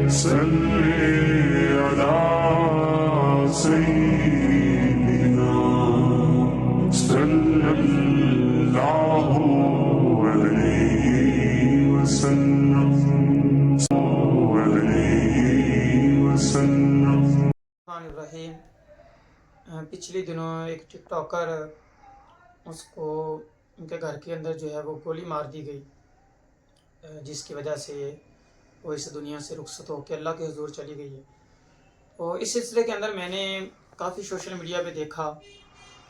صلی علی سیدنا صلی اللہ علیہ وسلم الرحیم۔ پچھلی دنوں ایک ٹک ٹاکر، اس کو ان کے گھر کے اندر جو ہے وہ گولی مار دی گئی، جس کی وجہ سے وہ اس دنیا سے رخصت ہو کے اللہ کے حضور چلی گئی ہے۔ اور اس سلسلے کے اندر میں نے کافی سوشل میڈیا پہ دیکھا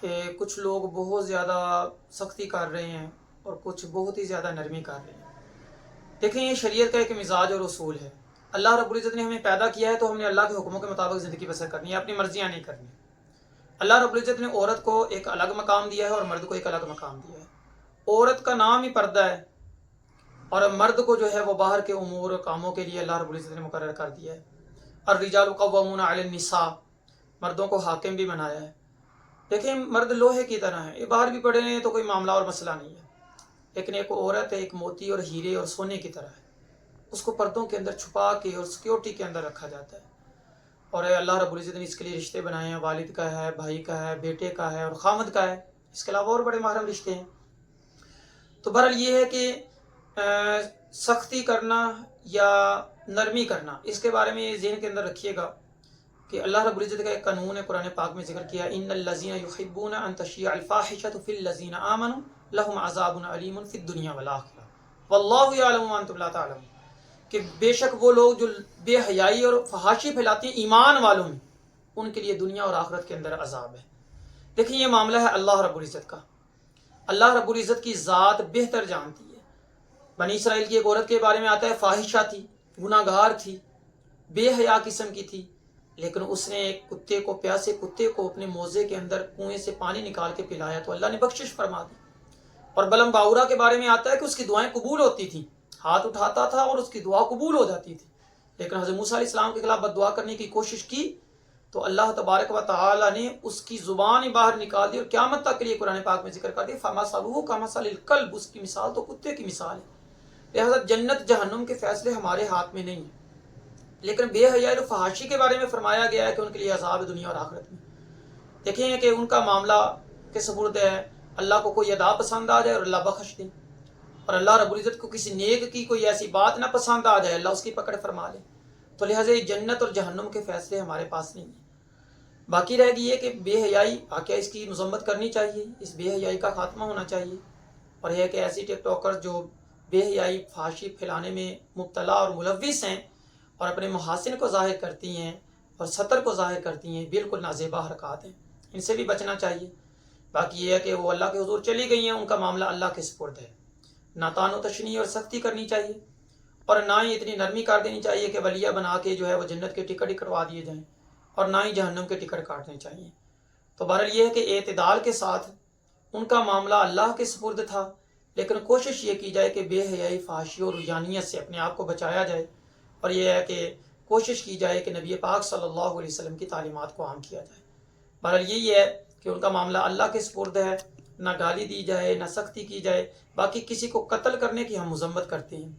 کہ کچھ لوگ بہت زیادہ سختی کر رہے ہیں اور کچھ بہت ہی زیادہ نرمی کر رہے ہیں۔ دیکھیں، یہ شریعت کا ایک مزاج اور اصول ہے۔ اللہ رب العزت نے ہمیں پیدا کیا ہے تو ہم نے اللہ کے حکموں کے مطابق زندگی بسر کرنی ہے، اپنی مرضیاں نہیں کرنی۔ اللہ رب العزت نے عورت کو ایک الگ مقام دیا ہے اور مرد کو ایک الگ مقام دیا ہے۔ عورت کا نام ہی پردہ ہے، اور مرد کو جو ہے وہ باہر کے امور اور کاموں کے لیے اللہ رب العزت نے مقرر کر دیا ہے۔ الرجال قوامون علی النساء، مردوں کو حاکم بھی بنایا ہے۔ دیکھیں، مرد لوہے کی طرح ہے، یہ باہر بھی پڑے ہیں تو کوئی معاملہ اور مسئلہ نہیں ہے، لیکن ایک عورت ایک موتی اور ہیرے اور سونے کی طرح ہے، اس کو پردوں کے اندر چھپا کے اور سیکیورٹی کے اندر رکھا جاتا ہے۔ اور اللہ رب العزت نے اس کے لیے رشتے بنائے ہیں، والد کا ہے، بھائی کا ہے، بیٹے کا ہے اور خامد کا ہے، اس کے علاوہ اور بڑے محرم رشتے ہیں۔ تو بہرحال یہ ہے کہ سختی کرنا یا نرمی کرنا، اس کے بارے میں ذہن کے اندر رکھیے گا کہ اللہ رب العزت کا ایک قانون ہے، قرآن پاک میں ذکر کیا، ان الذین یحبون ان تشیع الفاحشۃ فی الذین آمنوا لہم عذاب علیم فی الدنیا والآخرہ واللہ یعلم وانتم لا تعلمون، کہ بے شک وہ لوگ جو بے حیائی اور فحاشی پھیلاتے ہیں ایمان والوں میں، ان کے لیے دنیا اور آخرت کے اندر عذاب ہے۔ دیکھیں، یہ معاملہ ہے اللہ رب العزت کا۔ اللہ رب العزت کی ذات بہتر جانتی ہے۔ بنی اسرائیل کی ایک عورت کے بارے میں آتا ہے، فاحشہ تھی، گناہ گار تھی، بے حیا قسم کی تھی، لیکن اس نے ایک کتے کو، پیاسے کتے کو اپنے موزے کے اندر کنویں سے پانی نکال کے پلایا تو اللہ نے بخشش فرما دی۔ اور بلم باورا کے بارے میں آتا ہے کہ اس کی دعائیں قبول ہوتی تھیں، ہاتھ اٹھاتا تھا اور اس کی دعا قبول ہو جاتی تھی، لیکن حضرت موسیٰ علیہ السلام کے خلاف بد دعا کرنے کی کوشش کی تو اللہ تبارک و تعالی نے اس کی زبان ہی باہر نکال دی، اور قیامت تک کے لیے قرآن پاک میں ذکر کر دیا، فَمَثَلُهُ كَمَثَلِ الْكَلْبِ، اس کی مثال تو کتے کی مثال ہے۔ لہذا جنت جہنم کے فیصلے ہمارے ہاتھ میں نہیں ہیں، لیکن بے حیائی و فحاشی کے بارے میں فرمایا گیا ہے کہ ان کے لیے عذاب ہے دنیا اور آخرت میں۔ دیکھیں کہ ان کا معاملہ کے سپرد ہے، اللہ کو کوئی ادا پسند آ جائے اور اللہ بخش دیں، اور اللہ رب العزت کو کسی نیک کی کوئی ایسی بات نہ پسند آ جائے، اللہ اس کی پکڑ فرما لے۔ تو لہٰذا جنت اور جہنم کے فیصلے ہمارے پاس نہیں ہیں۔ باقی رہ گئی ہے کہ بے حیائی، واقعہ اس کی مذمت کرنی چاہیے، اس بے حیائی کا خاتمہ ہونا چاہیے۔ اور یہ کہ ایسی ٹک ٹاکر جو بے حیائی فحاشی پھیلانے میں مبتلا اور ملوث ہیں اور اپنے محاسن کو ظاہر کرتی ہیں اور سطر کو ظاہر کرتی ہیں، بالکل نازیبا حرکات ہیں، ان سے بھی بچنا چاہیے۔ باقی یہ ہے کہ وہ اللہ کے حضور چلی گئی ہیں، ان کا معاملہ اللہ کے سپرد ہے۔ نہ تان و تشنیع اور سختی کرنی چاہیے، اور نہ ہی اتنی نرمی کر دینی چاہیے کہ ولیہ بنا کے جو ہے وہ جنت کے ٹکٹ ہی کروا دیے جائیں، اور نہ ہی جہنم کے ٹکٹ کاٹنے چاہیے۔ تو بہرحال یہ ہے کہ اعتدال کے ساتھ ان کا معاملہ اللہ کے سپرد تھا، لیکن کوشش یہ کی جائے کہ بے حیائی، فحاشی اور رجانیت سے اپنے آپ کو بچایا جائے، اور یہ ہے کہ کوشش کی جائے کہ نبی پاک صلی اللہ علیہ وسلم کی تعلیمات کو عام کیا جائے۔ بہرحال یہی ہے کہ ان کا معاملہ اللہ کے سپرد ہے، نہ گالی دی جائے، نہ سختی کی جائے۔ باقی کسی کو قتل کرنے کی ہم مذمت کرتے ہیں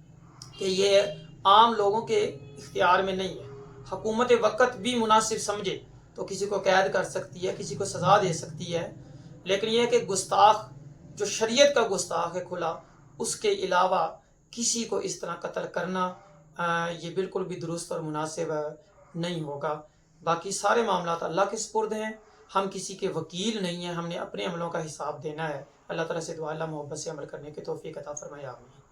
کہ یہ عام لوگوں کے اختیار میں نہیں ہے۔ حکومت وقت بھی مناسب سمجھے تو کسی کو قید کر سکتی ہے، کسی کو سزا دے سکتی ہے، لیکن یہ کہ گستاخ جو شریعت کا گستاخ ہے کھلا، اس کے علاوہ کسی کو اس طرح قتل کرنا یہ بالکل بھی درست اور مناسب نہیں ہوگا۔ باقی سارے معاملات اللہ کے سپرد ہیں، ہم کسی کے وکیل نہیں ہیں، ہم نے اپنے عملوں کا حساب دینا ہے۔ اللہ تعالیٰ سے دعا، اللہ محبت سے عمل کرنے کی توفیق عطا فرمائے، آمین۔